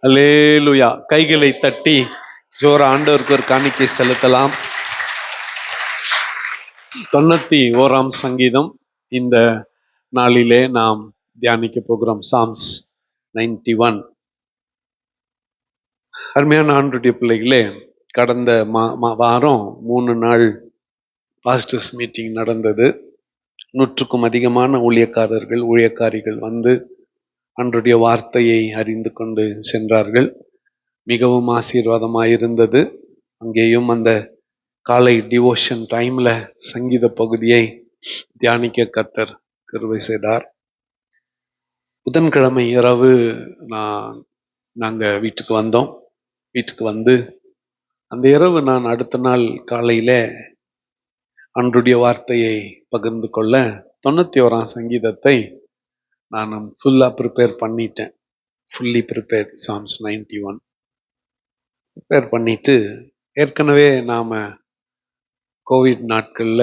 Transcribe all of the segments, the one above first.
அல்லேலூயா. கைகளை தட்டி ஜோர ஆண்டவருக்கு ஒரு காணிக்கை செலுத்தலாம். 91 சங்கீதம் இந்த நாளிலே நாம் தியானிக்க போகிறோம். சாம்ஸ் 91. அருமையான ஆண்டவருடைய பிள்ளைகளே, கடந்த வாரம் 3 நாள் பாஸ்டர்ஸ் மீட்டிங் நடந்தது. 100க்கும் அதிகமான ஊழியக்காரிகள் வந்து ஆண்டவருடைய வார்த்தையை அறிந்து கொண்டு சென்றார்கள். மிகவும் ஆசீர்வாதமாயிருந்தது. அங்கேயும் அந்த காலை டிவோஷன் டைம்ல சங்கீத பகுதியை தியானிக்க கர்த்தர் கிருபை செய்தார். புதன்கிழமை இரவு நாங்க வீட்டுக்கு வந்தோம். வீட்டுக்கு வந்து அந்த இரவு நான் அடுத்த நாள் காலையில ஆண்டவருடைய வார்த்தையை பகிர்ந்து கொள்ள 91 சங்கீதத்தை நான் ஃபுல்லா ப்ரிப்பேர் பண்ணிட்டேன். ஃபுல்லி ப்ரிப்பேர் சாம்ஸ் 91 ப்ரிப்பேர் பண்ணிட்டு, ஏற்கனவே நாம கோவிட் நாட்கள்ல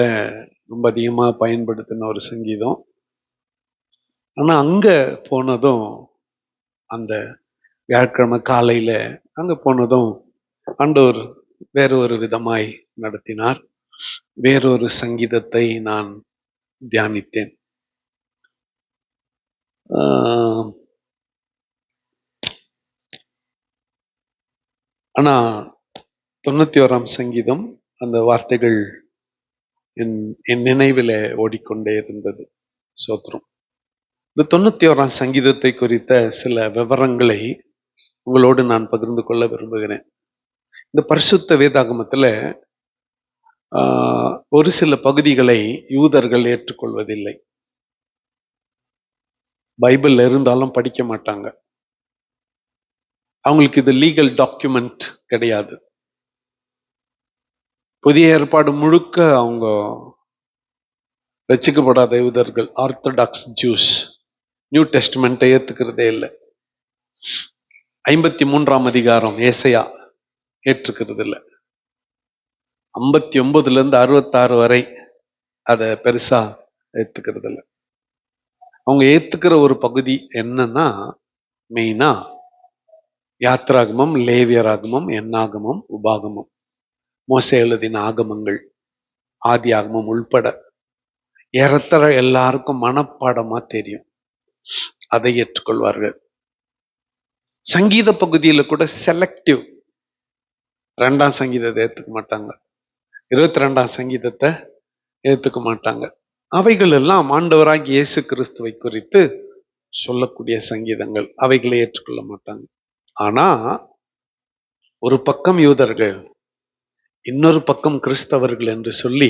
ரொம்ப அதிகமாக பயன்படுத்தின ஒரு சங்கீதம். ஆனா அங்க போனதும், அந்த வியாழக்கிழமை காலையில அங்க போனதும் ஆண்டவர் வேறொரு விதமாய் நடத்தினார். வேறொரு சங்கீதத்தை நான் தியானித்தேன். ஆனா 91 சங்கீதம் அந்த வார்த்தைகள் என் நினைவில் ஓடிக்கொண்டே இருந்தது. சோத்திரம். இந்த 91 சங்கீதத்தை குறித்த சில விவரங்களை உங்களோடு நான் பகிர்ந்து கொள்ள விரும்புகிறேன். இந்த பரிசுத்த வேதாகமத்துல ஒரு சில பகுதிகளை யூதர்கள் ஏற்றுக்கொள்வதில்லை. பைபிள் இருந்தாலும் படிக்க மாட்டாங்க. அவங்களுக்கு இது லீகல் டாக்குமெண்ட் கிடையாது. புதிய ஏற்பாடு முழுக்க அவங்க வச்சுக்கப்படாத யூதர்கள், ஆர்த்தடாக்ஸ் ஜூஸ், நியூ டெஸ்ட்மெண்ட்டை ஏத்துக்கிறதே இல்லை. 53 அதிகாரம் ஏசாயா ஏற்றுக்கிறது இல்லை. 59 66 வரை அதை பெருசா ஏத்துக்கிறது இல்லை. அவங்க ஏத்துக்கிற ஒரு பகுதி என்னன்னா, மெயினா யாத்ராகமம், லேவியராகமம், எண்ணாகமம், உபாகமம், மோசே எழுதின ஆகமங்கள், ஆதி ஆகமம் உள்பட ஏறத்தர எல்லாருக்கும் மனப்பாடமா தெரியும். அதை ஏற்றுக்கொள்வார்கள். சங்கீத பகுதியில கூட செலக்டிவ். 2ஆம் சங்கீதத்தை ஏத்துக்க மாட்டாங்க. 22ஆம் சங்கீதத்தை ஏத்துக்க மாட்டாங்க. அவைகள் எல்லாம் ஆண்டவராகிய இயேசு கிறிஸ்துவை குறித்து சொல்லக்கூடிய சங்கீதங்கள். அவைகளை ஏற்றுக்கொள்ள மாட்டாங்க. ஆனா ஒரு பக்கம் யூதர்கள், இன்னொரு பக்கம் கிறிஸ்தவர்கள் என்று சொல்லி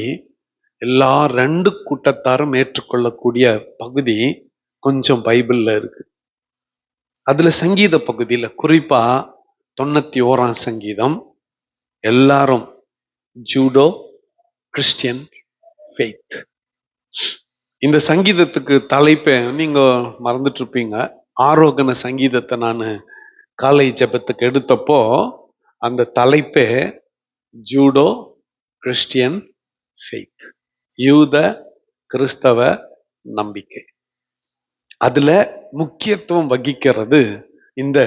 எல்லா 2 கூட்டத்தாரும் ஏற்றுக்கொள்ளக்கூடிய பகுதி கொஞ்சம் பைபிள்ல இருக்கு. அதுல சங்கீத பகுதியில குறிப்பா 91 சங்கீதம் எல்லாரும் ஜூடோ கிறிஸ்டியன் ஃபெய்த். இந்த சங்கீதத்துக்கு தலைப்பை நீங்க மறந்துட்டு இருப்பீங்க. ஆரோகண சங்கீதத்தை நான் காலை ஜெபத்துக்கு எடுத்தப்போ அந்த தலைப்பே ஜூடோ கிறிஸ்டியன் ஃபெய்த், யூத கிறிஸ்தவ நம்பிக்கை. அதுல முக்கியத்துவம் வகிக்கிறது இந்த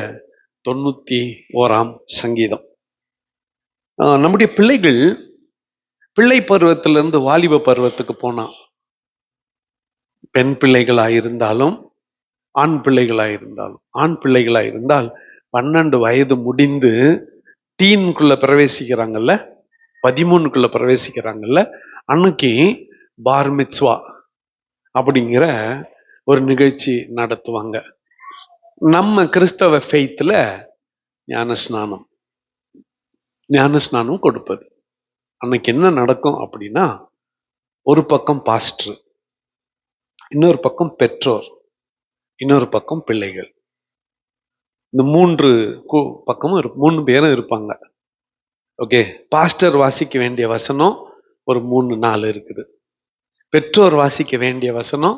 91 சங்கீதம். நம்முடைய பிள்ளைகள் பிள்ளை பருவத்திலிருந்து வாலிப பருவத்துக்கு போனா, பெண் பிள்ளைகளாயிருந்தாலும் ஆண் பிள்ளைகளாயிருந்தாலும், ஆண் பிள்ளைகளாயிருந்தால் 12 வயது முடிந்து டீனுக்குள்ள பிரவேசிக்கிறாங்கல்ல, 13க்குள்ள பிரவேசிக்கிறாங்கல்ல, அன்னைக்கு பார் மித்வா அப்படிங்கிற ஒரு நிகழ்ச்சி நடத்துவாங்க. நம்ம கிறிஸ்தவ ஃபெய்த்ல ஞானஸ்நானம் கொடுப்பது. அன்னைக்கு என்ன நடக்கும் அப்படின்னா, ஒரு பக்கம் பாஸ்டர், இன்னொரு பக்கம் பெற்றோர், இன்னொரு பக்கம் பிள்ளைகள். இந்த 3 பக்கமும் 3 பேரும் இருப்பாங்க. ஓகே, பாஸ்டர் வாசிக்க வேண்டிய வசனம் ஒரு 3-4 இருக்குது. பெற்றோர் வாசிக்க வேண்டிய வசனம்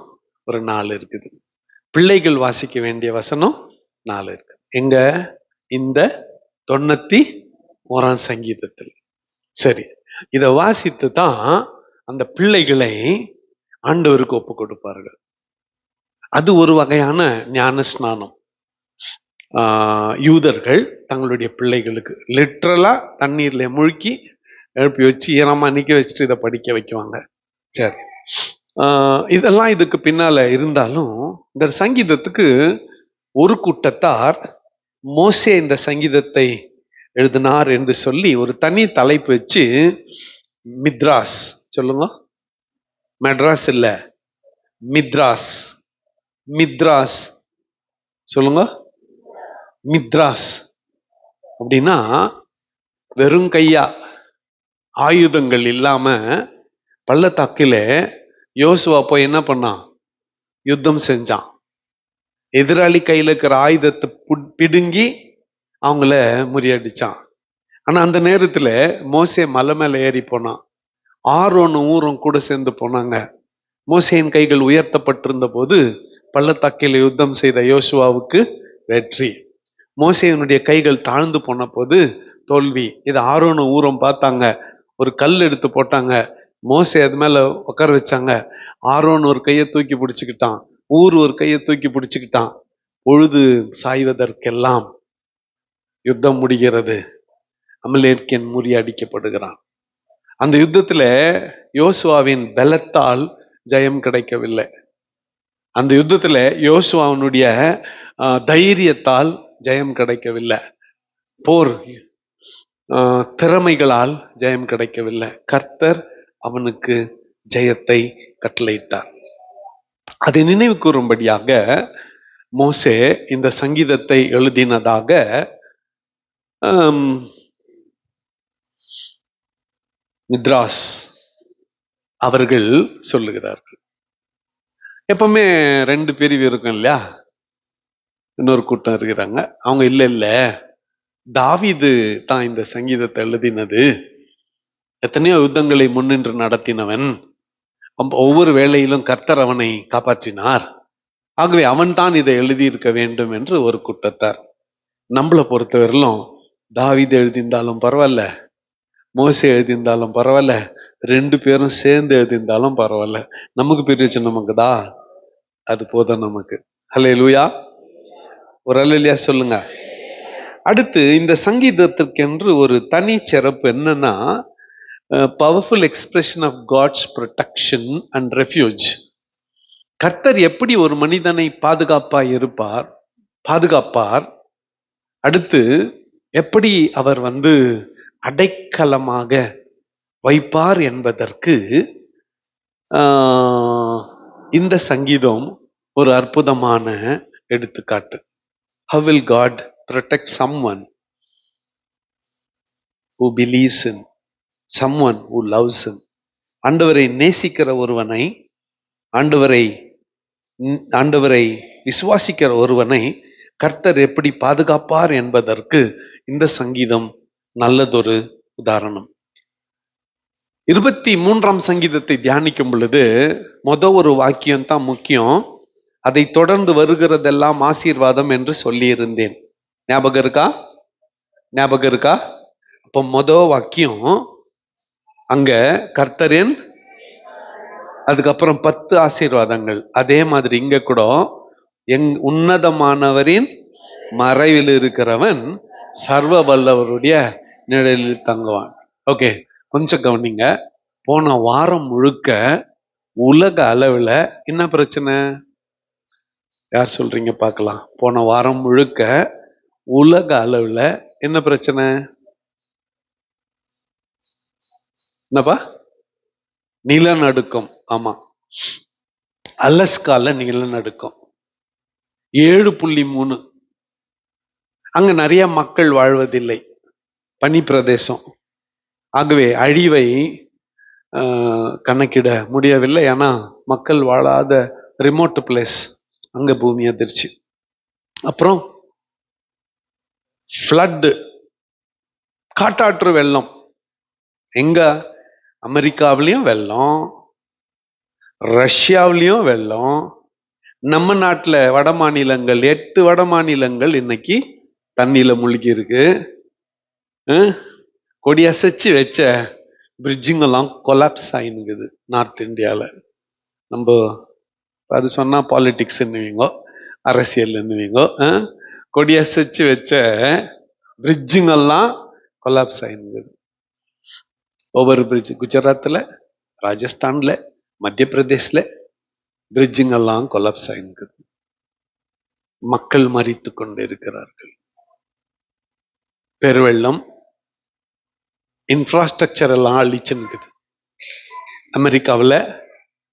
ஒரு 4 இருக்குது. பிள்ளைகள் வாசிக்க வேண்டிய வசனம் 4 இருக்கு. எங்க இந்த 91 சங்கீதத்தில். சரி, இதை வாசித்து தான் அந்த பிள்ளைகளை ஆண்டவருக்கு ஒப்பு கொடுப்பார்கள். அது ஒரு வகையான ஞான ஸ்நானம். யூதர்கள் தங்களுடைய பிள்ளைகளுக்கு லிட்ரலா தண்ணீர்ல முழுக்கி எழுப்பி வச்சு ஈரமா நிக்க வச்சுட்டு இதை படிக்க வைக்குவாங்க. சரி, இதெல்லாம் இதுக்கு பின்னால இருந்தாலும் இந்த சங்கீதத்துக்கு ஒரு கூட்டத்தார் மோசே இந்த சங்கீதத்தை எழுதினார் என்று சொல்லி ஒரு தனி தலைப்பு வச்சு மித்ராஸ், சொல்லுங்க, மெட்ராஸ் இல்ல, மித்ராஸ், மித்ராஸ் சொல்லுங்க, மித்ராஸ் அப்படின்னா வெறும் கையா ஆயுதங்கள் இல்லாம பள்ளத்தாக்கில யோசுவா போய் என்ன பண்ணான்? யுத்தம் செஞ்சான். எதிராளி கையில இருக்கிற ஆயுதத்தை பிடுங்கி அவங்கள முறியடிச்சான். ஆனா அந்த நேரத்துல மோசே மலை மேல ஏறி போனான். ஆரோனும் ஊரும் கூட சேர்ந்து போனாங்க. மோசேயின் கைகள் உயர்த்தப்பட்டிருந்த போது பள்ளத்தாக்கில் யுத்தம் செய்த யோசுவாவுக்கு வெற்றி. மோசேயினுடைய கைகள் தாழ்ந்து போன போது தோல்வி. இது ஆரோனும் ஊரும் பார்த்தாங்க. ஒரு கல் எடுத்து போட்டாங்க. மோசே அது மேல உட்கார வச்சாங்க. ஆரோன் ஒரு கையை தூக்கி பிடிச்சுக்கிட்டான், ஊர் ஒரு கையை தூக்கி பிடிச்சுக்கிட்டான். பொழுது சாய்வதற்கெல்லாம் யுத்தம் முடிகிறது. அமலேக்கியன் முறியடிக்கப்படுகிறான். அந்த யுத்தத்துல யோசுவாவின் பலத்தால் ஜெயம் கிடைக்கவில்லை. அந்த யுத்தத்துல யோசுவாவினுடைய தைரியத்தால் ஜெயம் கிடைக்கவில்லை. போர் திறமைகளால் ஜெயம் கிடைக்கவில்லை. கர்த்தர் அவனுக்கு ஜெயத்தை கட்டளையிட்டார். அதை நினைவு கூறும்படியாக மோசே இந்த சங்கீதத்தை எழுதினதாக மித்ராஸ் அவர்கள் சொல்லுகிறார்கள். எப்பவுமே ரெண்டு பிரிவு இருக்கும் இல்லையா? இன்னொரு கூட்டம் இருக்கிறாங்க, அவங்க இல்ல தாவீது தான் இந்த சங்கீதத்தை எழுதினது, எத்தனையோ யுத்தங்களை முன்னின்று நடத்தினவன், ஒவ்வொரு வேளையிலும் கர்த்தர் அவனை காப்பாற்றினார், ஆகவே அவன் தான் இதை எழுதியிருக்க வேண்டும் என்று ஒரு கூட்டத்தார். நம்மளை பொறுத்தவரையிலும் தாவீது எழுதியிருந்தாலும் பரவாயில்ல, மோசே எழுதியிருந்தாலும் பரவாயில்ல, ரெண்டு பேரும் சேர்ந்து எழுதியிருந்தாலும் பரவாயில்ல, நமக்கு பிரிச்சு நமக்குதா, அது போதும் நமக்கு. ஹல்லேலூயா, ஒரு அல்லேலூயா சொல்லுங்க. அடுத்து இந்த சங்கீதத்திற்கென்று ஒரு தனி சிறப்பு என்னன்னா, powerful expression of God's protection and refuge. கர்த்தர் எப்படி ஒரு மனிதனை பாதுகாப்பார், அடுத்து எப்படி அவர் அடைக்கலமாக வைப்பார் என்பதற்கு இந்த சங்கீதம் ஒரு அற்புதமான எடுத்துக்காட்டு. How will God protect someone who believes in, someone who loves him? ஆண்டவரை நேசிக்கிற ஒருவனை, ஆண்டவரை விசுவாசிக்கிற ஒருவனை கர்த்தர் எப்படி பாதுகாப்பார் என்பதற்கு இந்த சங்கீதம் நல்லதொரு உதாரணம். 23ஆம் சங்கீதத்தை தியானிக்கும் பொழுது ஒரு வாக்கியம் தான் முக்கியம். அதை தொடர்ந்து வருகிறதெல்லாம் ஆசீர்வாதம் என்று சொல்லி இருந்தேன். ஞாபகம் இருக்கா? அப்போ வாக்கியம் அங்க கர்த்தரின், அதுக்கப்புறம் 10 ஆசீர்வாதங்கள். அதே மாதிரி இங்க கூட உன்னதமானவரின் மறைவில் இருக்கிறவன் சர்வ வல்லவருடைய நிழலில் தங்குவான். ஓகே, கொஞ்சம் கவனிங்க. போன வாரம் முழுக்க உலக அளவுல என்ன பிரச்சனை? யார் சொல்றீங்க பார்க்கலாம்? போன வாரம் முழுக்க உலக அளவுல என்ன பிரச்சனை? என்னப்பா? நிலநடுக்கம். ஆமா, அலஸ்கால நிலநடுக்கம் 7.3. அங்க நிறைய மக்கள் வாழ்வதில்லை, பனி பிரதேசம். ஆகவே அழிவை கணக்கிட முடியவில்லை. ஆனா மக்கள் வாழாத ரிமோட் பிளேஸ், அங்க பூமி அதிர்ச்சி. அப்புறம் ஃப்ளட், காட்டாற்று வெள்ளம். எங்க? அமெரிக்காவிலையும் வெள்ளம், ரஷ்யாவிலையும் வெள்ளம். நம்ம நாட்டுல வட மாநிலங்கள் 8 வட மாநிலங்கள் இன்னைக்கு தண்ணியில மூழ்கி இருக்கு. கொடி அசைச்சு வச்ச பிரிட்ஜுங்கெல்லாம் கொலாப்ஸ் ஆயினுக்குது நார்த் இந்தியாவில். நம்ம அது சொன்னா பாலிடிக்ஸ் என்னவீங்கோ, அரசியல் என்னவீங்கோ. கொடி அசைச்சு வச்ச பிரிட்ஜுங்கெல்லாம் கொலாப்ஸ் ஆயிருந்தது. ஒவ்வொரு பிரிட்ஜ் குஜராத்ல, ராஜஸ்தான்ல, மத்திய பிரதேஷ்ல பிரிட்ஜுங்கெல்லாம் கொலாப்ஸ் ஆயிருந்தது. மக்கள் மரித்து கொண்டு இருக்கிறார்கள். பெருவெள்ளம், இன்ஃப்ராஸ்ட்ரக்சர் எல்லாம் அழிச்சு நிற்குது. அமெரிக்காவில்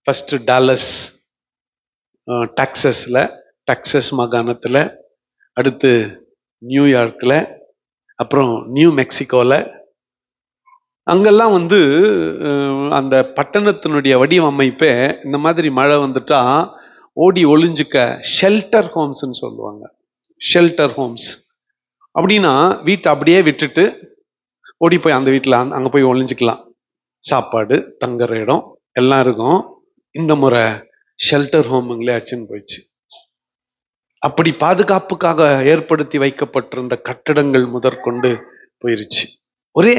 ஃபர்ஸ்ட் டாலஸ், டெக்சஸ் மாகாணத்தில், அடுத்து நியூயார்க்ல, அப்புறம் நியூ மெக்சிகோல, அங்கெல்லாம் அந்த பட்டணத்தினுடைய வடிவமைப்பே இந்த மாதிரி மழை வந்துட்டா ஓடி ஒளிஞ்சுக்க ஷெல்டர் ஹோம்ஸ்ன்னு சொல்லுவாங்க. ஷெல்டர் ஹோம்ஸ் அப்படின்னா வீட்டை அப்படியே விட்டுட்டு ஓடி போய் அந்த வீட்டில் அங்கே போய் ஒளிஞ்சுக்கலாம். சாப்பாடு, தங்குற இடம் எல்லாம் இருக்கும். இந்த முறை ஷெல்டர் ஹோமுங்களே அச்சுன்னு போயிடுச்சு. அப்படி பாதுகாப்புக்காக ஏற்படுத்தி வைக்கப்பட்டிருந்த கட்டடங்கள் முதற்கொண்டு போயிருச்சு. ஒரே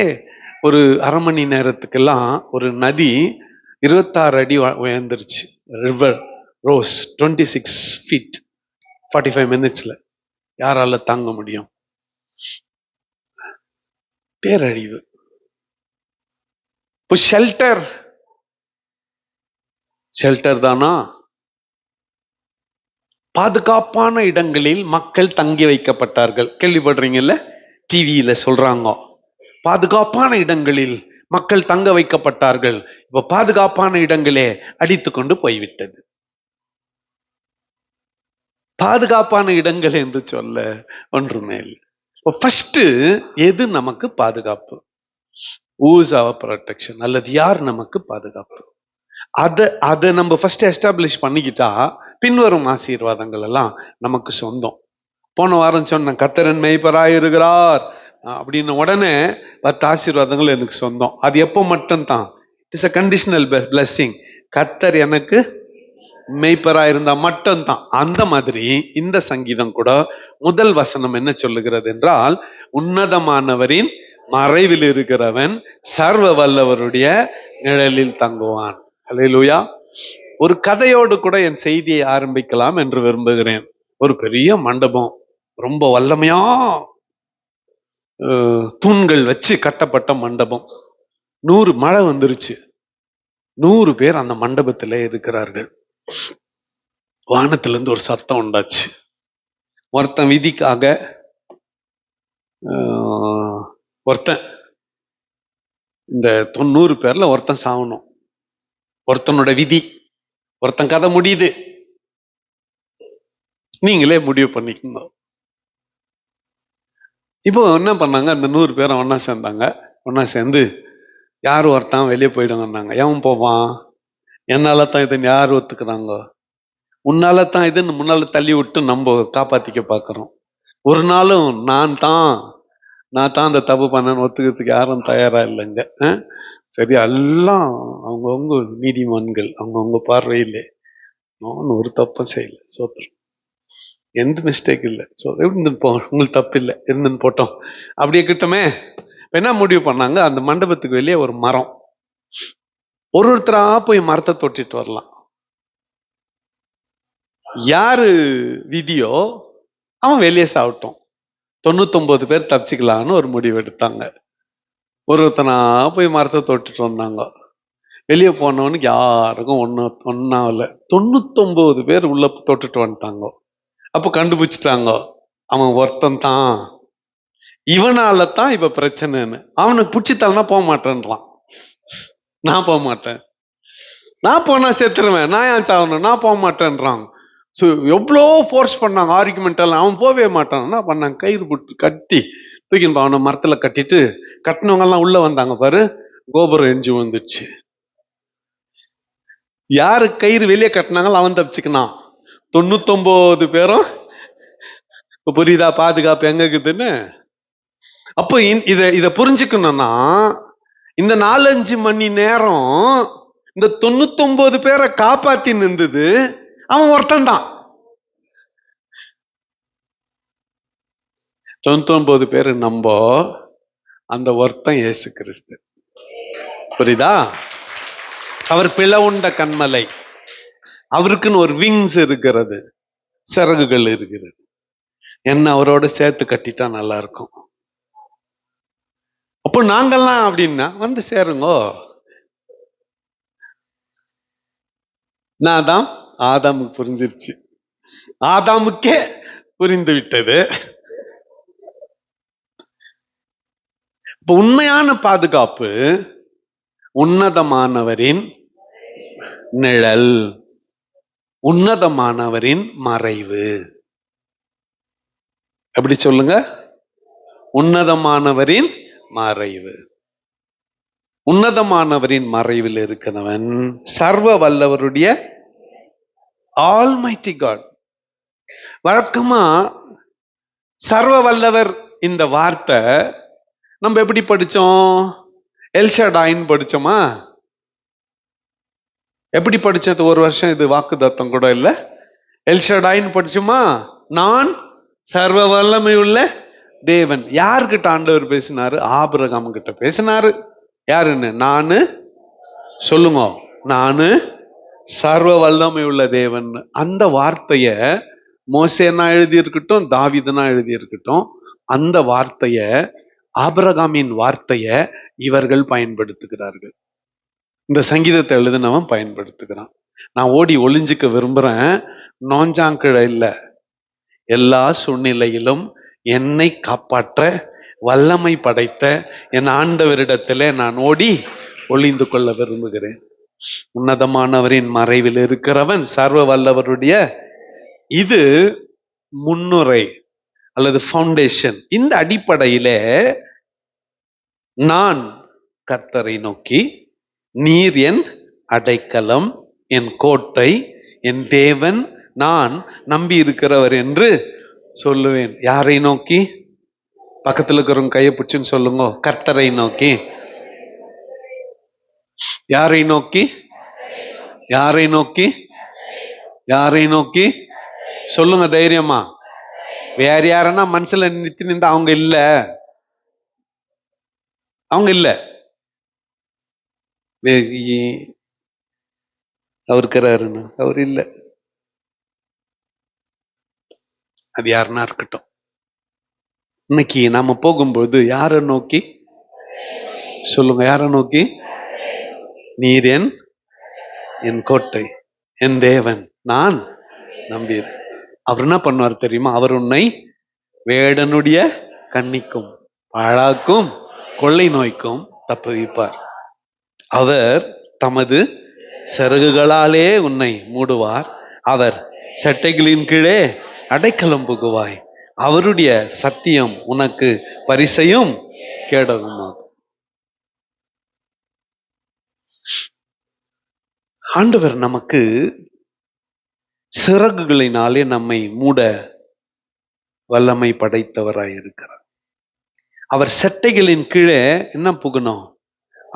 ஒரு அரை மணி நேரத்துக்கெல்லாம் ஒரு நதி 26 அடி உயர்ந்துருச்சு. ரிவர் ரோஸ் 26 feet 45 minutesல. யாரால தாங்க முடியும்? பேரழிவு. இப்போ ஷெல்டர் தானா? பாதுகாப்பான இடங்களில் மக்கள் தங்கி வைக்கப்பட்டார்கள். கேள்விப்படுறீங்கல்ல, டிவியில சொல்றாங்க, பாதுகாப்பான இடங்களில் மக்கள் தங்க வைக்கப்பட்டார்கள். இப்ப பாதுகாப்பான இடங்களே அடித்து கொண்டு போய்விட்டது. பாதுகாப்பான இடங்கள் என்று சொல்ல ஒன்றுமே இல்லை. ஃபர்ஸ்ட் எது நமக்கு பாதுகாப்பு? ஊஸ் அவர் ப்ரொடெக்ஷன், அல்லது யார் நமக்கு பாதுகாப்பு? அதை நம்ம ஃபர்ஸ்ட் எஸ்டாப்ளிஷ் பண்ணிக்கிட்டா பின்வரும் ஆசீர்வாதங்கள் எல்லாம் நமக்கு சொந்தம். போன வாரம் சொன்ன கர்த்தர் மேய்ப்பராயிருக்கிறார் அப்படின்னு உடனே 10 ஆசீர்வாதங்கள் எனக்கு சொந்தம். அது எப்போ மட்டும்தான்? It's a conditional blessing. கர்த்தர் எனக்கு மேய்ப்பரா இருந்தா மட்டும்தான். அந்த மாதிரி இந்த சங்கீதம் கூட முதல் வசனம் என்ன சொல்லுகிறது என்றால், உன்னதமானவரின் மறைவில் இருக்கிறவன் சர்வ வல்லவருடைய நிழலில் தங்குவான். அல்லேலூயா. ஒரு கதையோடு கூட என் செய்தியை ஆரம்பிக்கலாம் என்று விரும்புகிறேன். ஒரு பெரிய மண்டபம், ரொம்ப வல்லமையா தூண்கள் வச்சு கட்டப்பட்ட மண்டபம். 100 மழை வந்துருச்சு. 100 பேர் அந்த மண்டபத்திலே இருக்கிறார்கள். வானத்துல இருந்து ஒரு சத்தம் உண்டாச்சு. ஒருத்தன் விதிக்காக ஒருத்தன், இந்த 90 பேர்ல ஒருத்தன் சாவணும். ஒருத்தனோட விதி, ஒருத்தன் கதை முடியுது. நீங்களே முடிவு பண்ணிக்கணும். இப்போ என்ன பண்ணாங்க, அந்த 100 பேரை ஒன்னா சேர்ந்தாங்க. ஒன்னா சேர்ந்து யார் ஒருத்தன் வெளியே போயிடுங்கன்னாங்க. எவன் போவான்? என்னால தான் இதுன்னு யார் ஒத்துக்கிறாங்க? உன்னால தான் இதுன்னு முன்னால தள்ளி விட்டு நம்ம காப்பாத்திக்க பாக்குறோம். ஒரு நாளும் நான் தான் அந்த தப்பு பண்ணேன்னு ஒத்துக்கிறதுக்கு யாரும் தயாரா இல்லைங்க. சரி, எல்லாம் அவங்கவுங்க நீதிமான்கள், அவங்கவுங்க பார்வையிலே. நான் ஒரு தப்பும் செய்யல, சோத்திரம், எந்த மிஸ்டேக் இல்லை. உங்களுக்கு தப்பு இல்லை, இருந்துன்னு போட்டோம், அப்படியே கிட்டமே. என்ன முடிவு பண்ணாங்க, அந்த மண்டபத்துக்கு வெளியே ஒரு மரம், ஒருத்தரா போய் மரத்தை தொட்டிட்டு வரலாம். யாரு விதியோ அவன் வெளியே சாப்பிட்டோம். 99 பேர் தப்பிச்சுக்கலான்னு ஒரு முடிவு எடுத்தாங்க. ஒருத்தனா போய் மரத்தை தொட்டுட்டு வந்தாங்க. வெளியே போனவனுக்கு யாருக்கும் ஒன்னாவில் 99 பேர் உள்ள தொட்டுட்டு வந்துட்டாங்க. அப்போ கண்டுபிடிச்சிட்டாங்க, அவன் ஒருத்தன் தான், இவனால தான் இப்ப பிரச்சனைன்னு. அவனுக்கு பிடிச்சித்தால்னா போக மாட்டேன்றான். நான் போக மாட்டேன், நான் போனா செத்துருவேன், நான் ஏன் சாகணும், நான் போக மாட்டேன்றான். எவ்வளோ ஃபோர்ஸ் பண்ணாங்க, ஆர்குமெண்ட் எல்லாம். அவன் போகவே மாட்டான். என்ன பண்ணாங்க, கயிறு போட்டு கட்டி தூக்கின்னு அவனை மரத்துல கட்டிட்டு, கட்டினவங்க எல்லாம் உள்ள வந்தாங்க பாரு, கோபுரம் எரிஞ்சு வந்துச்சு. யாரு கயிறு வெளியே கட்டினாங்களோ அவன் தப்பிச்சுக்கினான். 99 பேரும். புரியுதா பாதுகாப்பு எங்க இருக்குதுன்னு? அப்போ இத புரிஞ்சுக்கணும்னா, இந்த 4-5 மணி நேரம் இந்த 99 பேரை காப்பாத்தி நின்றது அவன் ஒருத்தன் தான். 99 பேரு நம்ப, அந்த ஒருத்தன் இயேசு கிறிஸ்து. புரியுதா? அவர் பிளவுண்ட கண்மலை, அவருக்குன்னு ஒரு விங்ஸ் இருக்கிறது, சிறகுகள் இருக்கிறது. என்ன அவரோட சேர்த்து கட்டிட்டா நல்லா இருக்கும். அப்போ நாங்கெல்லாம் அப்படின்னா வந்து சேருங்கோ. நான் தான் ஆதாமுக்கு புரிஞ்சிருச்சு, ஆதாமுக்கே புரிந்து விட்டது. இப்ப உண்மையான பாதுகாப்பு உன்னதமானவரின் நிழல், உன்னதமானவரின் மறைவு. எப்படி சொல்லுங்க? உன்னதமானவரின் மறைவு. உன்னதமானவரின் மறைவில் இருக்கிறவன் சர்வ வல்லவருடைய ஆல்மைட்டி காட். வழக்கமா சர்வ வல்லவர் இந்த வார்த்தை நம்ம எப்படி படிச்சோம்? எல்ஷடாயின் படிச்சோமா? எப்படி படிச்சது? ஒரு வருஷம் இது வாக்கு தத்தம் கூட இல்ல. எல்ஷடாயின் படிச்சோமா? நான் சர்வ வல்லமை உள்ள தேவன். யார்கிட்ட ஆண்டவர் பேசினாரு? ஆபிரகாம் கிட்ட பேசினாரு. யாருன்னு? நானு சொல்லுங்க, நானு சர்வ வல்லமை உள்ள தேவன். அந்த வார்த்தைய மோசேனா எழுதி இருக்கட்டும், தாவீதுனா எழுதி இருக்கட்டும், அந்த வார்த்தைய, ஆபிரகாமின் வார்த்தைய இவர்கள் பயன்படுத்துகிறார்கள். இந்த சங்கீதத்தை எழுதினவன் பயன்படுத்துகிறான். நான் ஓடி ஒளிஞ்சுக்க விரும்புறேன், நோஞ்சாங்கிழ இல்ல. எல்லா சூழ்நிலையிலும் என்னை காப்பாற்ற வல்லமை படைத்த என் ஆண்டவரிடத்திலே நான் ஓடி ஒளிந்து கொள்ள விரும்புகிறேன். உன்னதமானவரின் மறைவில் இருக்கிறவன் சர்வ வல்லவருடைய, இது முன்னுரை அல்லது ஃபவுண்டேஷன். இந்த அடிப்படையிலே நான் கர்த்தரை நோக்கி, நீர் என் அடைக்கலம், என் கோட்டை, என் தேவன், நான் நம்பி இருக்கிறவர் என்று சொல்லுவேன். யாரை நோக்கி? பக்கத்தில் இருக்கிறவங்க கையை பிடிச்சுன்னு சொல்லுங்க, கர்த்தரை நோக்கி. யாரை நோக்கி? யாரை நோக்கி? யாரை நோக்கி? சொல்லுங்க தைரியமா. வேற யாரன்னா மனசுல நிறுத்தி நின்று அவங்க இல்ல, அவங்க இல்ல, அவர் இருக்கிறாருன்னு அவர் இல்ல. அது யாருன்னா இருக்கட்டும். இன்னைக்கு நாம போகும்போது யாரை நோக்கி? சொல்லுங்க, யாரை நோக்கி? நீர் என் கோட்டை, என் தேவன், நான் நம்பி. அவர் என்ன பண்ணுவார் தெரியுமா? அவர் உன்னை வேடனுடைய கண்ணிக்கும் பாழாக்கும் கொள்ளை நோய்க்கும் தப்புவிப்பார். அவர் தமது சிறகுகளாலே உன்னை மூடுவார். அவர் சட்டைகளின் கீழே அடைக்கலம் புகுவாய். அவருடைய சத்தியம் உனக்கு பரிசையும் கேடகமாகும். ஆண்டவர் நமக்கு சிறகுகளினாலே நம்மை மூட வல்லமை படைத்தவராய் இருக்கிறார். அவர் சட்டைகளின் கீழே என்ன புகணும்?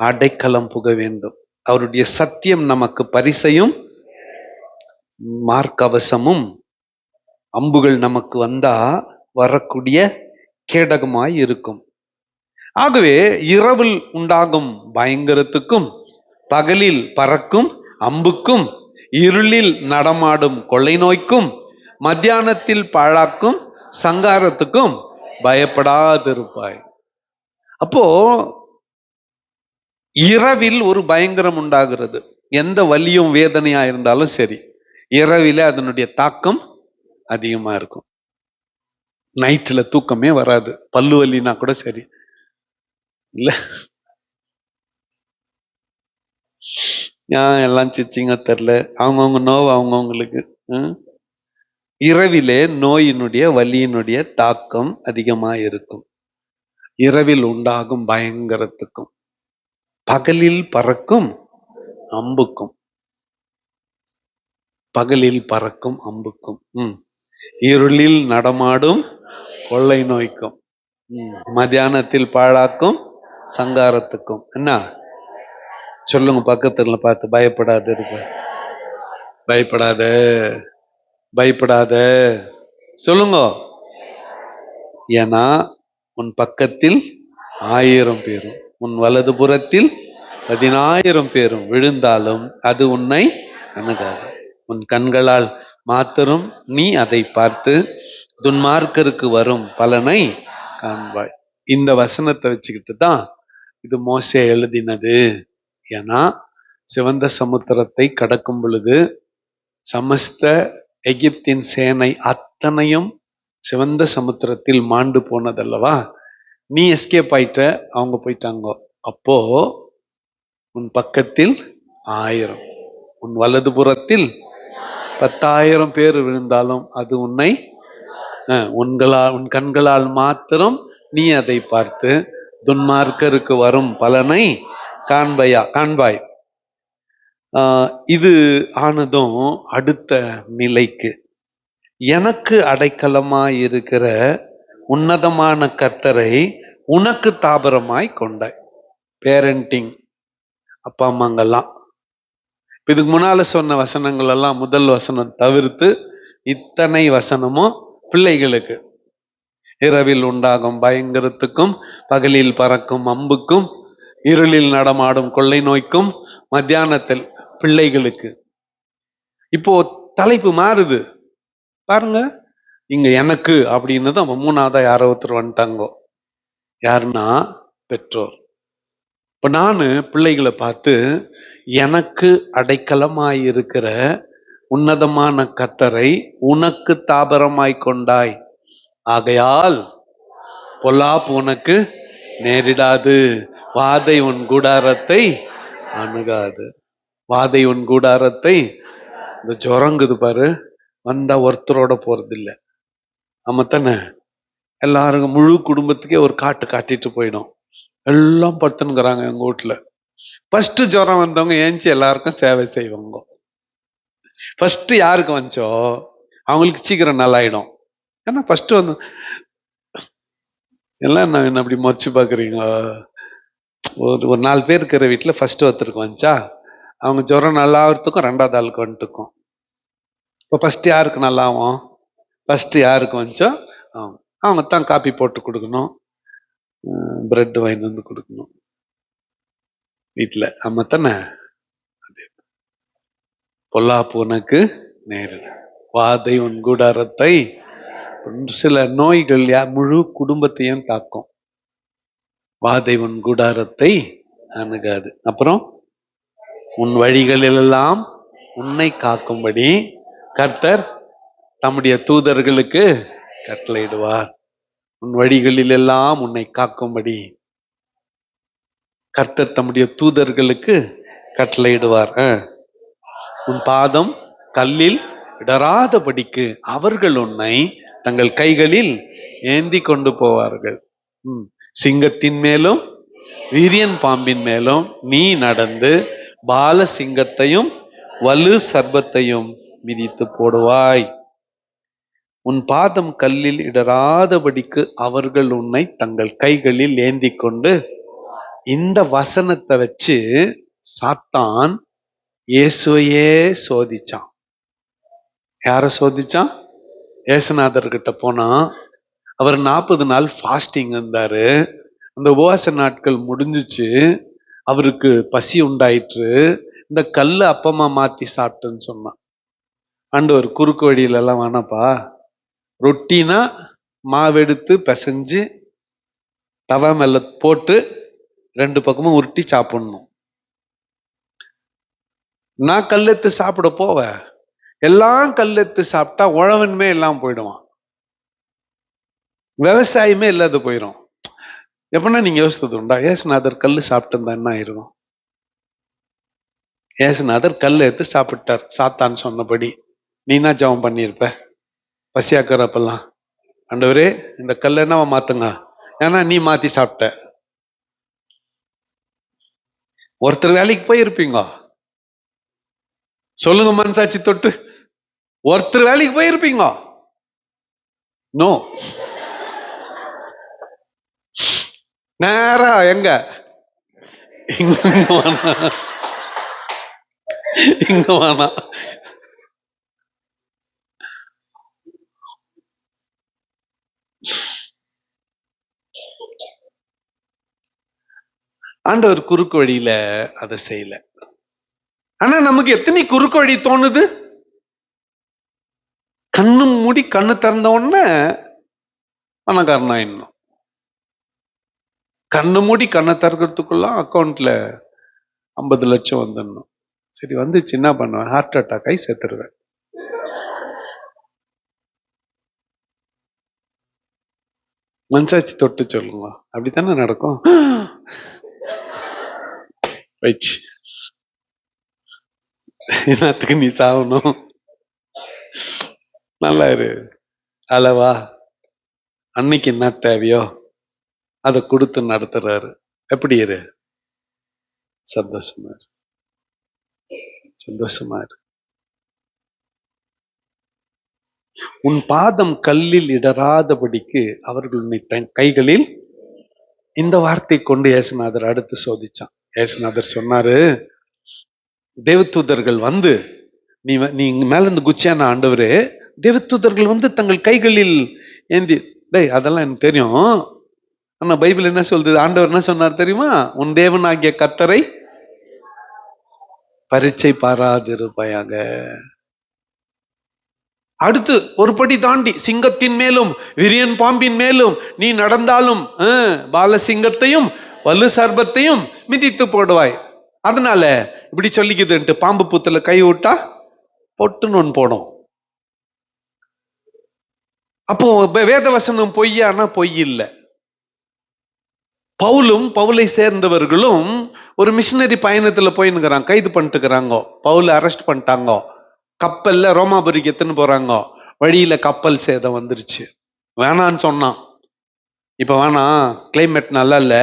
அடைக்கலம் புக வேண்டும். அவருடைய சத்தியம் நமக்கு பரிசையும் மார்க்கவசமும், அம்புகள் நமக்கு வந்தா வரக்கூடிய கேடகமாய் இருக்கும். ஆகவே இரவில் உண்டாகும் பயங்கரத்துக்கும், பகலில் பறக்கும் அம்புக்கும், இருளில் நடமாடும் கொள்ளை நோய்க்கும், மத்தியானத்தில் பாழாக்கும் சங்காரத்துக்கும் பயப்படாதிருப்பாய். அப்போ இரவில் ஒரு பயங்கரம் உண்டாகிறது. எந்த வலியும் வேதனையா இருந்தாலும் சரி, இரவில அதனுடைய தாக்கம் அதிகமா இருக்கும். நைட்ல தூக்கமே வராது. பல்லு வலினா கூட சரி இல்ல, எல்லாம் சிச்சிங்க தெரியல, அவங்கவுங்க நோவு அவங்கவுங்களுக்கு. இரவிலே நோயினுடைய வலியினுடைய தாக்கம் அதிகமா இருக்கும். இரவில் உண்டாகும் பயங்கரத்துக்கும், பகலில் பறக்கும் அம்புக்கும், பகலில் பறக்கும் அம்புக்கும், இருளில் நடமாடும் கொள்ளை நோய்க்கும், மத்தியானத்தில் பாழாக்கும் சங்காரத்துக்கும். என்ன சொல்லுங்க பக்கத்துல பார்த்து, பயப்படாத இருப்ப, பயப்படாத, பயப்படாத சொல்லுங்க. ஏன்னா உன் பக்கத்தில் 1000 பேரும் உன் வலது புறத்தில் 10,000 பேரும் விழுந்தாலும் அது உன்னை அணுகாது. உன் கண்களால் மாத்திரம் நீ அதை பார்த்து துன்மார்க்கருக்கு வரும் பலனை காண்பாய். இந்த வசனத்தை வச்சுக்கிட்டு தான் இது மோசே எழுதினது. ஏன்னா சிவந்த சமுத்திரத்தை கடக்கும் பொழுது சமஸ்த எகிப்தின் சேனை அத்தனையும் சிவந்த சமுத்திரத்தில் மாண்டு போனதல்லவா. நீ எஸ்கேப் ஆயிட்ட, அவங்க போயிட்டாங்க. அப்போ உன் பக்கத்தில் 1000, உன் வலதுபுறத்தில் 10,000 பேர் விழுந்தாலும் அது உன்னை உன் கண்களால் மாத்திரம் நீ அதை பார்த்து துன்மார்க்கருக்கு வரும் பலனை காண்பாய். இது ஆனதும் அடுத்த நிலைக்கு, எனக்கு அடைக்கலமாய் இருக்கிற உன்னதமான கர்த்தரை உனக்கு தாபரமாய் கொண்டாய். பேரண்டிங், அப்பா அம்மாங்கெல்லாம் இதுக்கு முன்னால சொன்ன வசனங்கள் எல்லாம் முதல் வசனம் தவிர்த்து இத்தனை வசனமும் பிள்ளைகளுக்கு. இரவில் உண்டாகும் பயங்கரத்துக்கும், பகலில் பறக்கும் அம்புக்கும், இருளில் நடமாடும் கொள்ளை நோய்க்கும், மத்தியானத்தில் பிள்ளைகளுக்கு. இப்போ தலைப்பு மாறுது பாருங்க. இங்க எனக்கு அப்படின்னு தான் 3ஆவதா யாரோ ஒருத்தர் வந்துட்டாங்க. யாருன்னா பெற்றோர். இப்ப நானு பிள்ளைகளை பார்த்து எனக்கு அடைக்கலமாயிருக்கிற உன்னதமான கர்த்தரை உனக்கு தாபரமாய் கொண்டாய், ஆகையால் பொல்லாப்பு உனக்கு நேரிடாது, வாதை உன் கூடாரத்தை அணுகாது. வாதை உன் கூடாரத்தை, இந்த ஜுரங்குது பாரு, வந்தா ஒருத்தரோட போறது இல்லை. ஆமா தானே? எல்லாருக்கும் முழு குடும்பத்துக்கே ஒரு காட்டிட்டு போயிடும். எல்லாம் படுத்துனுக்குறாங்க எங்க வீட்டுல. ஃபர்ஸ்ட் ஜுரம் வந்தவங்க ஏஞ்சி எல்லாருக்கும் சேவை செய்வாங்க. ஃபர்ஸ்ட் யாருக்கு வந்துச்சோ அவங்களுக்கு சீக்கிரம் நல்லாயிடும். ஏன்னா ஃபர்ஸ்ட் வந்து எல்லாம் என்ன அப்படி முறைச்சு பாக்குறீங்க? ஒரு 4 பேர் இருக்கிற வீட்டுல ஃபர்ஸ்ட் ஒருத்தருக்கு வந்துச்சா அவங்க ஜுரம் நல்லா ஆகிறதுக்கும் 2ஆவது ஆளுக்கு வந்துட்டுக்கும். இப்போ ஃபர்ஸ்ட் யாருக்கு நல்லா ஆகும்? ஃபர்ஸ்ட் யாருக்கு வந்துச்சோ அவங்க தான் காப்பி போட்டு கொடுக்கணும், பிரெட் வாங்கி வந்து கொடுக்கணும் வீட்டுல. ஆமா தானே? பொல்லாப்பு உனக்கு நேரிட, வாதை உன் கூடாரத்தை. சில நோய்கள் முழு குடும்பத்தையும் தாக்கும். வாதை உன் கூடாரத்தை அணுகாது. அப்புறம் உன் வழிகளிலெல்லாம் உன்னை காக்கும்படி கர்த்தர் தம்முடைய தூதர்களுக்கு கட்டளையிடுவார். உன் வழிகளில் எல்லாம் உன்னை காக்கும்படி கர்த்தர் தம்முடைய தூதர்களுக்கு கட்டளையிடுவார். உன் பாதம் கல்லில் இடராதபடிக்கு அவர்கள் உன்னை தங்கள் கைகளில் ஏந்தி கொண்டு போவார்கள். சிங்கத்தின் மேலும் வீரியன் பாம்பின் மேலும் நீ நடந்து பால சிங்கத்தையும் வலு சர்பத்தையும் மிதித்து போடுவாய். உன் பாதம் கல்லில் இடராதபடிக்கு அவர்கள் உன்னை தங்கள் கைகளில் ஏந்தி கொண்டு. இந்த வசனத்தை வச்சு சாத்தான் இயேசுவையே சோதிச்சான். யார சோதிச்சான்? இயேசுநாதர்கிட்ட போனா அவர் 40 நாள் ஃபாஸ்டிங் இருந்தாரு. அந்த உபவாச நாட்கள் முடிஞ்சிச்சு, அவருக்கு பசி உண்டாயிற்று. இந்த கல்லை அப்பமா மாத்தி சாப்பிட்டுன்னு சொன்னான். ஆண்டவர் குறுக்கு வழியில எல்லாம் வேணாப்பா, ரொட்டினா மாவெடுத்து பிசைஞ்சு தவா மேல போட்டு 2 பக்கமும் உருட்டி சாப்பிடணும். நான் கல்லெத்து சாப்பிட போவேன், எல்லாம் கல்லெத்து சாப்பிட்டா உழவன்மே எல்லாம் போயிடுவான், விவசாயமே இல்லாத போயிடும். எப்படின்னா நீங்க யோசித்தது உண்டா? ஏசுநாதர் கல்லு சாப்பிட்டு இருந்தா என்ன ஆயிருக்கும்? ஏசுநாதர் கல் எடுத்து சாப்பிட்டார் சாத்தான்னு சொன்னபடி. நீனா ஜெபம் பண்ணியிருப்ப பசியாக்குறப்பெல்லாம், ஆண்டவரே இந்த கல் என்னவா மாத்துங்க, ஏன்னா நீ மாத்தி சாப்பிட்ட. ஒருத்தர் வேலைக்கு போயிருப்பீங்க, சொல்லுங்க மனசாட்சி தொட்டு, ஒருத்தர் வேலைக்கு போயிருப்பீங்க. நோ, நேரா எங்க இங்க வேணா. ஆண்டவர் குறுக்கு வழியில அதை செய்யல. ஆனா நமக்கு எத்தனை குறுக்கு வழி தோணுது? கண்ணு மூடி கண்ணு திறந்த உடனே பணக்காரனா இன்னும் கண்ணு மூடி கண்ணை திறக்கிறதுக்குள்ள அக்கௌண்ட்ல 50 லட்சம் வந்துடணும். சரி வந்துச்சு, என்ன பண்ணுவேன்? ஹார்ட் அட்டாக் ஆகி செத்துருவேன். மனசாட்சி தொட்டு சொல்லுங்க, அப்படித்தானே நடக்கும். என்னத்துக்கு நீ சாகணும்? நல்லா இரு, அளவா அன்னைக்கு என்ன தேவையோ அதை கொடுத்து நடத்துறாரு. எப்படி இரு? சந்தோஷமா இரு, சந்தோஷமா இரு. உன் பாதம் கல்லில் இடராதபடிக்கு அவர்கள் உன்னை தன் கைகளில். இந்த வார்த்தை கொண்டு ஏசுநாதர் அடுத்து சோதிச்சான். ஏசுநாதர் சொன்னாரு, தேவதூதர்கள் வந்து நீ மேல இருந்து குச்சியான ஆண்டவரே, தேவதூதர்கள் வந்து தங்கள் கைகளில் ஏந்தி. டேய் அதெல்லாம் எனக்கு தெரியும், ஆனா பைபிள் என்ன சொல்றது? ஆண்டவர் என்ன சொன்னார் தெரியுமா? உன் தேவன் ஆகிய கர்த்தரை பரீட்சை பாராதிருப்பாயாக. அடுத்து ஒரு படி தாண்டி, சிங்கத்தின் மேலும் விரியன் பாம்பின் மேலும் நீ நடந்தாலும் பாலசிங்கத்தையும் வலு சர்பத்தையும் மிதித்து போடுவாய். அதனால இப்படி சொல்லிக்குதுன்ட்டு பாம்பு புத்துல கை விட்டா பொட்டுன்னு ஒன்று போடும். அப்போ வேதவசனம் பொய்யானா பொய் இல்லை. பவுலும் பவுலை சேர்ந்தவர்களும் ஒரு மிஷினரி பயணத்துல போயின்னுக்கிறாங்க, கைது பண்ணிட்டுக்கிறாங்க. பவுலை அரெஸ்ட் பண்ணிட்டாங்க, கப்பல்ல ரோமாபுரிக்கு எத்துன்னு போறாங்க. வழியில கப்பல் சேதம் வந்துருச்சு. வேணான்னு சொன்னான், இப்ப வேணாம், கிளைமேட் நல்லா இல்ல,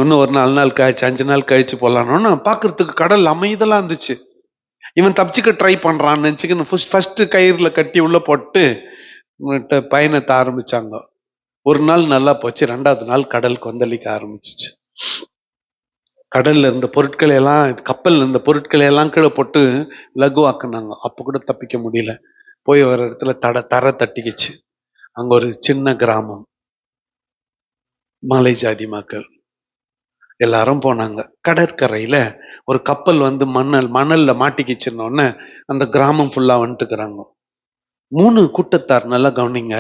இன்னும் ஒரு 4 நாள் கழிச்சு 5 நாள் கழிச்சு போலான்னு. பாக்குறதுக்கு கடல் அமைதலா இருந்துச்சு. இவன் தப்பிச்சுக்க ட்ரை பண்றான்னு நினைச்சுக்கணும். ஃபர்ஸ்ட் கயிறுல கட்டி உள்ள போட்டு பயணத்தை ஆரம்பிச்சாங்க. ஒரு நாள் நல்லா போச்சு, 2வது நாள் கடல் கொந்தளிக்க ஆரம்பிச்சிச்சு. கடல்ல இருந்த பொருட்களை எல்லாம், கப்பல்ல இருந்த பொருட்களை எல்லாம் கீழே போட்டு லகுவாக்குனாங்க. அப்ப கூட தப்பிக்க முடியல. போய் ஒரு இடத்துல தர தட்டிக்கிச்சு. அங்க ஒரு சின்ன கிராமம், மலை ஜாதி மக்கள் எல்லாரும் போனாங்க. கடற்கரையில ஒரு கப்பல் வந்து மணல்ல மாட்டிக்கிச்சுன்னொன்னு அந்த கிராமம் ஃபுல்லா வந்துட்டுக்கிறாங்க. 3 கூட்டத்தார், நல்லா கவனிங்க,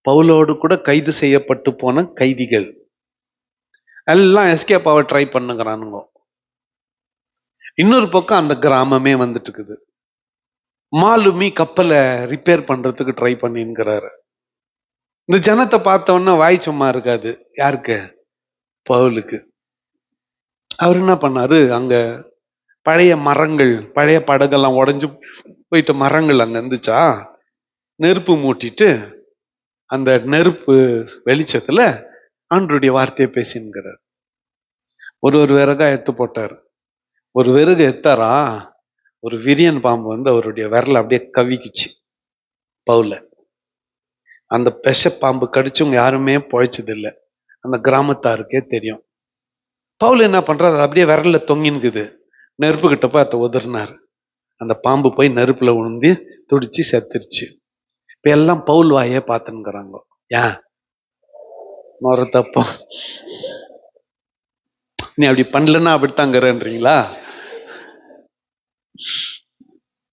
பவுலோடு கூட கைது செய்யப்பட்டு போன கைதிகள் எல்லாம் எஸ்கேப் ஆக ட்ரை பண்ணுங்கிறானுங்க. இன்னொரு பக்கம் அந்த கிராமமே வந்துட்டு இருக்குது. மாலுமி கப்பலை ரிப்பேர் பண்றதுக்கு ட்ரை பண்ணிங்கிறாரு. இந்த ஜனத்தை பார்த்தோன்னா வாய் சும்மா இருக்காது. யாருக்கு? பவுலுக்கு. அவர் என்ன பண்ணாரு, அங்க பழைய மரங்கள், பழைய படகெல்லாம் உடஞ்சு போயிட்ட மரங்கள் அங்க இருந்துச்சா, நெருப்பு மூட்டிட்டு அந்த நெருப்பு வெளிச்சத்துல ஆண்டருடைய வார்த்தையை பேசின்கிறார். ஒரு விறகா எத்து போட்டார். ஒரு விறகு எத்தாரா, ஒரு விரியன் பாம்பு வந்து அவருடைய விரல அப்படியே கவிக்குச்சு பவுல. அந்த விஷ பாம்பு கடிச்சவங்க யாருமே பொழைச்சது இல்லை, அந்த கிராமத்தாருக்கே தெரியும். பவுல் என்ன பண்றாரு, அப்படியே விரல்ல தொங்கினுக்குது. நெருப்பு கிட்ட போய் அதை உதறினார். அந்த பாம்பு போய் நெருப்புல உழுந்து துடிச்சு செத்துருச்சு. இப்ப எல்லாம் பவுல் வாயே பார்த்துன்னுக்குறாங்க. ஏன் ஒரு தப்பம், நீ அப்படி பண்ணலன்னா அப்படித்தாங்கிறன்றீங்களா?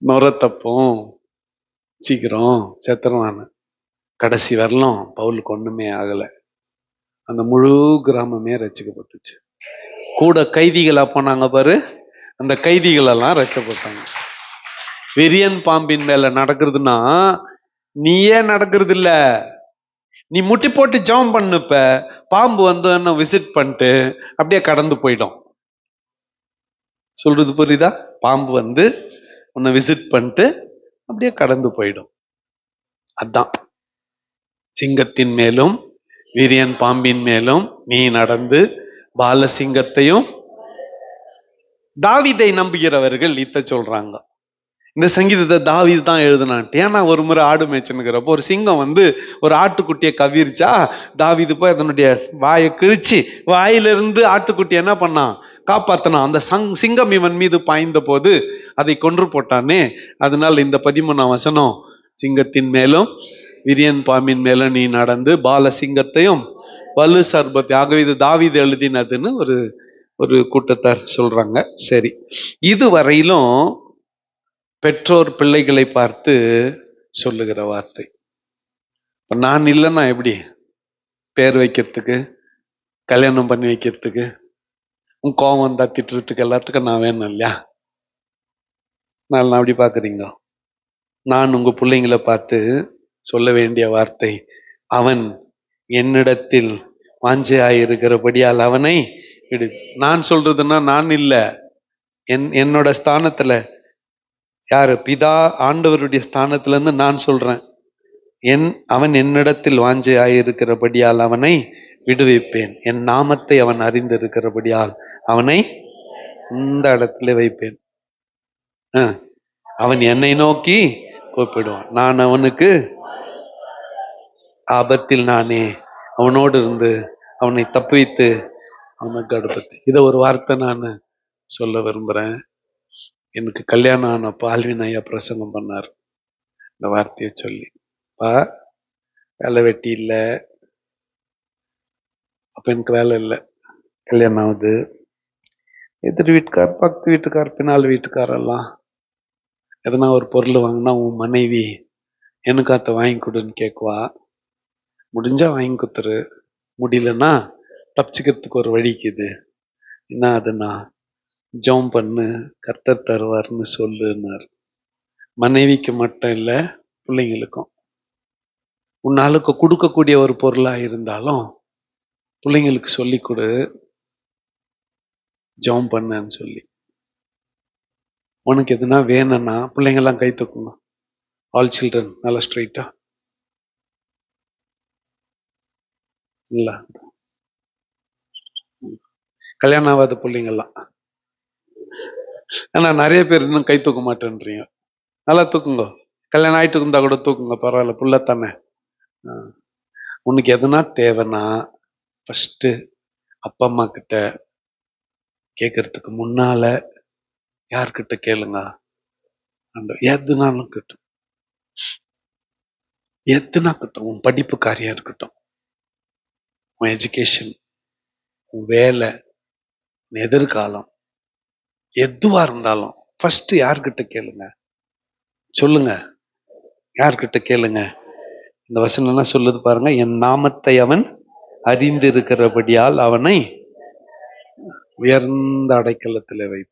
நொற தப்போம், சீக்கிரம் செத்துருவான்னு. கடைசி வரலாம் பவுலுக்கு ஒண்ணுமே ஆகல. அந்த முழு கிராமமே ரசிக்கப்பட்டுச்சு. கூட கைதிகளா போனாங்க பாரு, அந்த கைதிகள் எல்லாம் ரசிக்கப்பட்டாங்க. விரியன் பாம்பின் மேல நடக்கிறதுனா நீயே நடக்கிறது இல்ல, நீ முட்டி போட்டு ஜெபம் பண்ணுப்ப, பாம்பு வந்து விசிட் பண்ணிட்டு அப்படியே கடந்து போயிடும். சொல்றது புரியுதா? பாம்பு வந்து உன்னை விசிட் பண்ணிட்டு அப்படியே கடந்து போயிடும். அதான் சிங்கத்தின் மேலும் வீரியன் பாம்பின் மேலும் நீ நடந்து பாலசிங்கத்தையும். தாவீதை நம்புகிறவர்கள் இத்த சொல்றாங்க. இந்த சங்கீதத்தை தாவீது தான் எழுதுனான்ட்டு. ஏன்னா ஒரு முறை ஆடு மேய்ச்சுன்னுக்கிறப்போ ஒரு சிங்கம் வந்து ஒரு ஆட்டுக்குட்டியை கவிரிச்சா, தாவீது போய் அதனுடைய வாயை கிழிச்சு வாயிலிருந்து ஆட்டுக்குட்டி என்ன பண்ணான், காப்பாத்தினான். அந்த சிங்கம் இவன் மீது பாய்ந்த போது அதை கொன்று போட்டானே. அதனால இந்த 13ஆம் வசனம், சிங்கத்தின் மேலும் விரியன் பாம்பின் மேலும் நீ நடந்து பாலசிங்கத்தையும் வலு சர்பத்தை. ஆகவே இது தாவீது எழுதினதுன்னு ஒரு கூட்டத்தார் சொல்றாங்க. சரி, இதுவரையிலும் பெற்றோர் பிள்ளைகளை பார்த்து சொல்லுகிற வார்த்தை. இப்ப நான் இல்லைன்னா எப்படி பேர் வைக்கிறதுக்கு, கல்யாணம் பண்ணி வைக்கிறதுக்கு, உன் கோவம் வந்தா திட்டுறதுக்கு எல்லாத்துக்கும் நான் வேணும் இல்லையா? நான் அப்படி பாக்குறீங்க. நான் உங்க பிள்ளைங்களை பார்த்து சொல்ல வேண்டிய வார்த்தை, அவன் என்னிடத்தில் வாஞ்சையாயிருக்கிறபடியால் அவனை விடு. நான் சொல்றதுன்னா நான் இல்ல, என்னோட ஸ்தானத்துல, யாரு? பிதா ஆண்டவருடைய ஸ்தானத்துல இருந்து நான் சொல்றேன். அவன் என்னிடத்தில் வாஞ்சையாயிருக்கிறபடியால் அவனை விடுவிப்பேன். என் நாமத்தை அவன் அறிந்திருக்கிறபடியால் அவனை இந்த இடத்துல வைப்பேன். அவன் என்னை நோக்கி கூப்பிடுவான், நான் அவனுக்கு ஆபத்தில் நானே அவனோடு இருந்து அவனை தப்புவித்து அவனுக்கு அடுப்பது. இதை ஒரு வார்த்தை நான் சொல்ல விரும்புறேன். எனக்கு கல்யாணம் ஆனப்போ ஆல்வின் ஐயா பிரசங்கம் பண்ணார் இந்த வார்த்தையை சொல்லி. வேலை வெட்டி இல்லை, அப்ப எனக்கு வேலை இல்லை, கல்யாணம் ஆகுது. எதிர் வீட்டுக்கார், பக்கத்து வீட்டுக்கார், பின்னால் வீட்டுக்காரெல்லாம் எதனா ஒரு பொருள் வாங்கினா உன் மனைவி எனக்கு அத்தை வாங்கி கொடுன்னு கேட்குவா. முடிஞ்சா வாங்கி கொடுத்துரு, முடியலன்னா தப்பிச்சுக்கிறதுக்கு ஒரு வழிக்குது. என்ன அதுனா, ஜெபம் பண்ணு, கர்த்தர் தருவார்னு சொல்லுன்னார். மனைவிக்கு மட்டும் இல்லை, பிள்ளைங்களுக்கும். உன்னாளுக்கு கொடுக்கக்கூடிய ஒரு பொருளா இருந்தாலும் பிள்ளைங்களுக்கு சொல்லி கொடு, ஜெபம் பண்ணுன்னு சொல்லி. உனக்கு எதுனா வேணும்னா பிள்ளைங்கெல்லாம் கை தூக்குங்க. ஆல் சில்ட்ரன் நல்லா ஸ்ட்ரைட்டா இல்ல, கல்யாணம் ஆகாத பிள்ளைங்கெல்லாம். ஆனா நிறைய பேர் இன்னும் கை தூக்க மாட்டேன்றீங்க. நல்லா தூக்குங்க. கல்யாணம் ஆயிட்டு இருந்தா கூட தூக்குங்க, பரவாயில்ல, புள்ளத்தானே. உனக்கு எதுனா தேவைன்னா ஃபர்ஸ்ட் அப்பா அம்மா கிட்ட கேட்கறதுக்கு முன்னால யார்கிட்ட கேளுங்க. எதுனாலும் கிட்டும், எதுனா கிட்டும். உன் படிப்பு காரியம் இருக்கட்டும், உன் எஜுகேஷன், உன் வேலை, எதிர்காலம், எதுவா இருந்தாலும் ஃபர்ஸ்ட் யார்கிட்ட கேளுங்க. சொல்லுங்க, யார்கிட்ட கேளுங்க. இந்த வசனம் என்ன சொல்லுது பாருங்க, என் நாமத்தை அவன் அறிந்திருக்கிறபடியால் அவனை உயர்ந்த அடைக்கலத்தில் வைப்பேன்.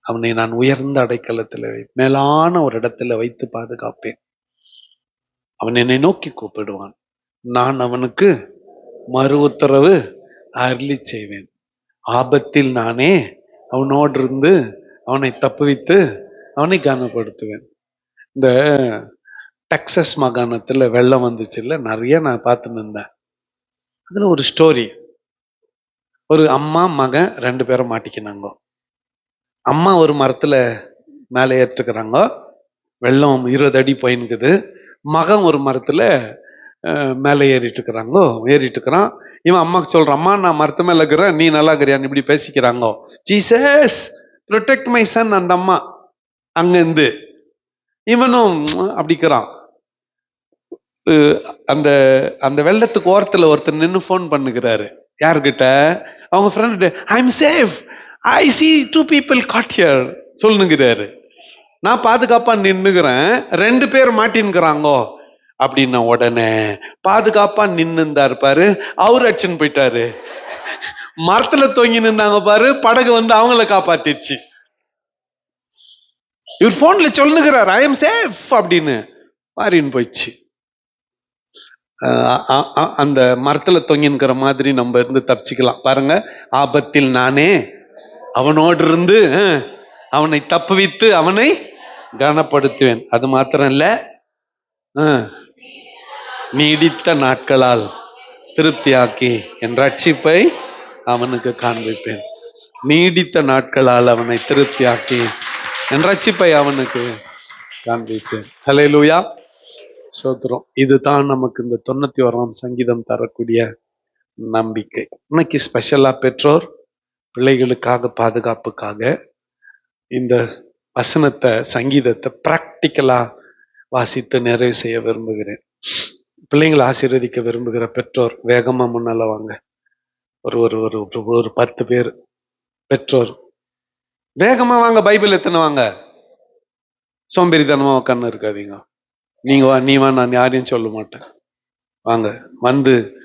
அவனை நான் உயர்ந்த அடைக்கலத்தில் வைப்பேன், மேலான ஒரு இடத்துல வைத்து பாதுகாப்பேன். அவன் என்னை நோக்கி கூப்பிடுவான், நான் அவனுக்கு மறு உத்தரவு அருளி செய்வேன். ஆபத்தில் நானே அவனோடு இருந்து அவனை தப்புவித்து அவனை கனப்படுத்துவேன். இந்த டெக்சஸ் மாகாணத்துல வெள்ளம் வந்துச்சு இல்ல, நிறைய நான் பார்த்துன்னு இருந்தேன். அதுல ஒரு ஸ்டோரி, ஒரு அம்மா மகன் 2 பேரும் மாட்டிக்கினாங்க. அம்மா ஒரு மரத்துல மேலே ஏற்றுக்கிறாங்க, வெள்ளம் 20 அடி போயின்னுக்குது. மகன் ஒரு மரத்துல மேலே ஏறிட்டு இருக்கிறான். இவன் அம்மாக்கு சொல்றான், அம்மா நான் மரத்து மேல இருக்கிறேன், நீ நல்லா இருக்கிறியான்னு இப்படி பேசிக்கிறாங்க. Jesus protect my son. அந்த அம்மா அங்க இருந்து, இவனும் அப்படிக்கிறான். அந்த அந்த வெள்ளத்துக்கு ஓரத்துல ஒருத்தர் நின்று போன் பண்ணுகிறாரு. யாருக்கிட்ட? அவங்க friend. I am safe, I see 2 people caught here சொல்லுங்கிறாரு. நான் பாதுகாப்பா நின்னுக்கிறேன், 2 பேர் மாட்டின்னுக்கிறாங்கோ அப்படின்ன உடனே பாதுகாப்பா நின்னுந்தாரு பாரு, அவரு அடிச்சுன்னு போயிட்டாரு. மரத்துல தொங்கி நின்றாங்க பாரு, படகு வந்து அவங்கள காப்பாத்திடுச்சு. இவர் போன்ல சொல்லுகிறார் ஐ எம் சேஃப் அப்படின்னு, மாறின்னு போயிடுச்சு. அந்த மரத்துல தொங்கின்கிற மாதிரி நம்ம இருந்து தப்பிச்சுக்கலாம் பாருங்க. ஆபத்தில் நானே அவனோடு இருந்து அவனை தப்புவித்து அவனை கனப்படுத்துவேன். அது மாத்திரம் இல்ல, நீடித்த நாட்களால் திருப்தியாக்கி என் ரட்சிப்பை அவனுக்கு காண்பிப்பேன். நீடித்த நாட்களால் அவனை திருப்தியாக்கி என் ரட்சிப்பை அவனுக்கு காண்பிப்பேன். ஹல்லேலூயா, சோத்திரம். இதுதான் நமக்கு இந்த 91ஆம் சங்கீதம் தரக்கூடிய நம்பிக்கை. இன்னைக்கு ஸ்பெஷலா பெற்றோர் பிள்ளைகளுக்காக, பாதுகாப்புக்காக இந்த வசனத்தை, சங்கீதத்தை பிராக்டிக்கலா வாசித்து நிறைவு செய்ய விரும்புகிறேன். பிள்ளைங்களை ஆசீர்வதிக்க விரும்புகிற பெற்றோர் வேகமா முன்னால வாங்க. ஒரு ஒரு ஒரு ஒரு 10 பேர் பெற்றோர் வேகமா வாங்க. பைபிள் எத்தனை வாங்க. சோம்பேறித்தனமா உட்கார்ந்து இருக்காதீங்க. நீங்க வா, நீ வா, நான் யாரையும் சொல்ல மாட்டேன். வாங்க, வந்து